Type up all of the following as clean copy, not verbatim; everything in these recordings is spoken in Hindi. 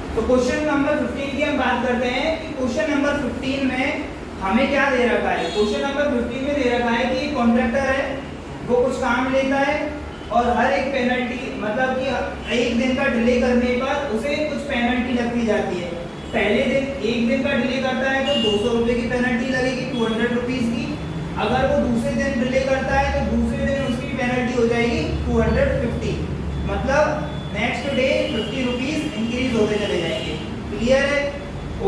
तो क्वेश्चन नंबर 15 की हम बात करते हैं कि क्वेश्चन नंबर 15 में हमें क्या दे रखा है। क्वेश्चन नंबर 15 में दे रखा है कि कॉन्ट्रैक्टर है, वो कुछ काम लेता है और हर एक पेनल्टी, मतलब कि एक दिन का डिले करने पर उसे कुछ पेनल्टी लगती जाती है। पहले दिन एक दिन का डिले करता है तो 200 रुपये की पेनल्टी लगेगी, 200 रुपीज़ की। अगर वो दूसरे दिन डिले करता है तो दूसरे दिन उसकी पेनल्टी हो जाएगी 250, मतलब नेक्स्ट डे 50 रुपीज़ इंक्रीज होते चले जाएंगे। क्लियर है?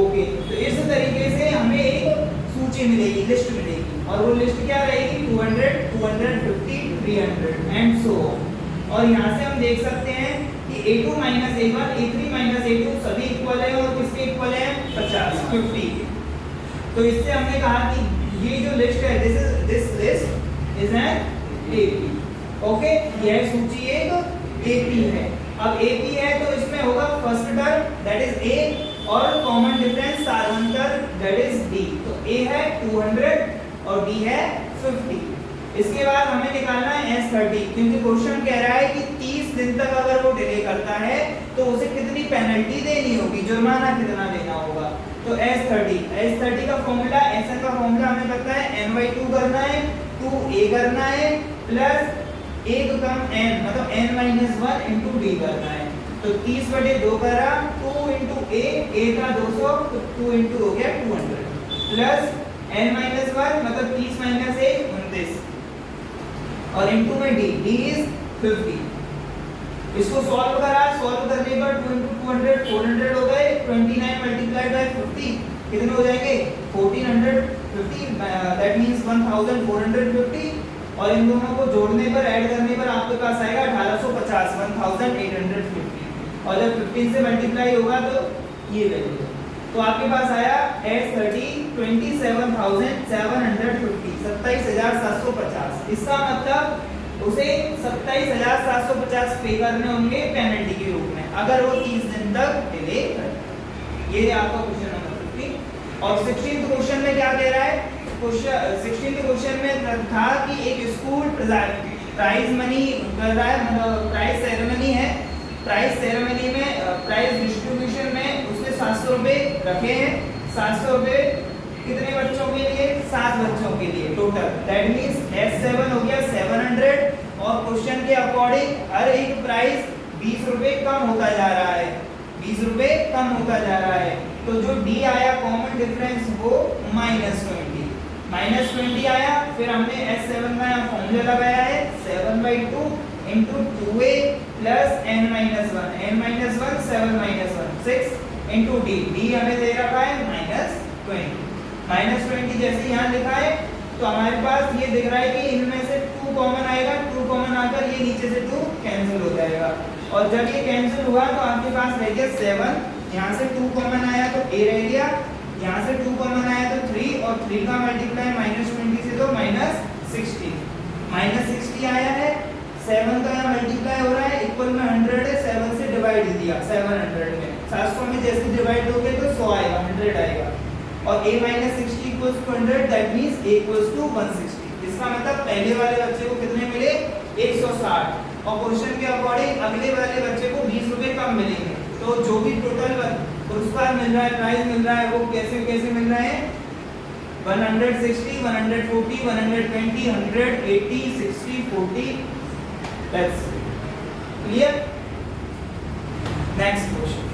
ओके। तो इस तरीके से हमें एक सूची मिलेगी, लिस्ट मिलेगी, और वो लिस्ट क्या रहेगी? 200, 250, 300 एंड सो। और यहाँ से हम देख सकते हैं कि A2 minus A1, A3 minus A2 सभी इक्वल है, और किसके इक्वल है? 50, 50। तो इससे हमने कहा कि ये जो लिस्ट है, this list is an AP। Okay, यह सूची एक AP है। अब AP है तो इसमें होगा first term that is A, और कॉमन डिफरेंस सारांतर दैट इज D। तो A है 200 और D है 50। इसके बाद हमें निकालना है S30, क्योंकि क्वेश्चन कह रहा है कि 30 दिन तक अगर वो डिले करता है तो उसे कितनी पेनल्टी देनी होगी, जुर्माना कितना देना होगा। तो S30 का फॉर्मूला, SN का फॉर्मूला हमें पता है, n/2 करना है, 2A करना है, प्लस 1 कम n, मतलब n-1 इंटू D करना है। तो 30/2 करा, 2 इंटू A था 200, तो 2 इंटू हो गया 200, प्लस n-1 मतलब 30 माइनस 1 29, और इंटू में D इज 50। इसको सॉल्व करा, सॉल्व करने पर 2 इंटू 200 400 हो गए, 29 मल्टीप्लाइड बाय 50 कितने हो जाएंगे? 1450, दैट मींस 1450। और इन दोनों को जोड़ने पर, ऐड करने पर आपके पास आएगा 1850, 1850। और जब 15 से मल्टीप्लाई होगा तो ये वैल्यू, तो आपके पास आया S30 27,750, 27,750। इसका मतलब उसे 27,750 पे करने होंगे पेनल्टी के रूप में, अगर वो 30 दिन तक डिले करे। ये आपका क्वेश्चन नंबर 15। और 16th क्वेश्चन में क्या कह रहा है? 16th क्वेश्चन में था कि एक स्कूल प्राइज मनी कर रहा है, मतलब प्राइज सेरेमनी है। प्राइज सेरेमनी में, प्राइज डिस्ट्रीब्यूशन में उसने 700 रुपये रखे हैं। 700 रुपये कितने बच्चों के लिए? 7 बच्चों के लिए टोटल, दैट मींस S7 हो गया 700। और क्वेश्चन के अकॉर्डिंग हर एक प्राइस 20 रुपये कम होता जा रहा है, 20 रुपये कम होता जा रहा है। तो जो D आया कॉमन डिफरेंस वो -20 आया। फिर हमने S7 का यहाँ फॉर्मूला लगाया है, 7/2 into 2A plus n-1, 7 - 1 6 into D हमें दे रखा है -20 जैसे यहाँ लिखा है। तो हमारे पास ये दिख रहा है कि इनमें से 2 कॉमन आएगा, 2 कॉमन आकर ये नीचे से 2 कैंसिल हो जाएगा। और जब ये कैंसिल हुआ तो आपके पास रह गया 7, यहाँ से 2 कॉमन आया तो A रह गया, यहाँ से 2 कॉमन आया तो 3, और 3 का मल्टीप्लाई -20 से तो -60 आया है। 7 का यहाँ मल्टीप्लाई हो रहा है, इक्वल में 100 है, 7 से डिवाइड दिया 700 में, 700 में जैसे डिवाइड दोगे तो 100 आएगा, 100 आएगा। और A - 60 = 100, दैट मींस A = 160। इसका मतलब पहले वाले बच्चे को कितने मिले? 160, और क्वेश्चन के अकॉर्डिंग अगले वाले बच्चे को 20 रुपये कम मिलेंगे। तो जो भी टोटल पुरस्कार मिल रहा है, प्राइज मिल रहा है, वो कैसे मिल रहे हैं? 160, 140, 120, 100, 80, 60, 40। That's clear. Next question.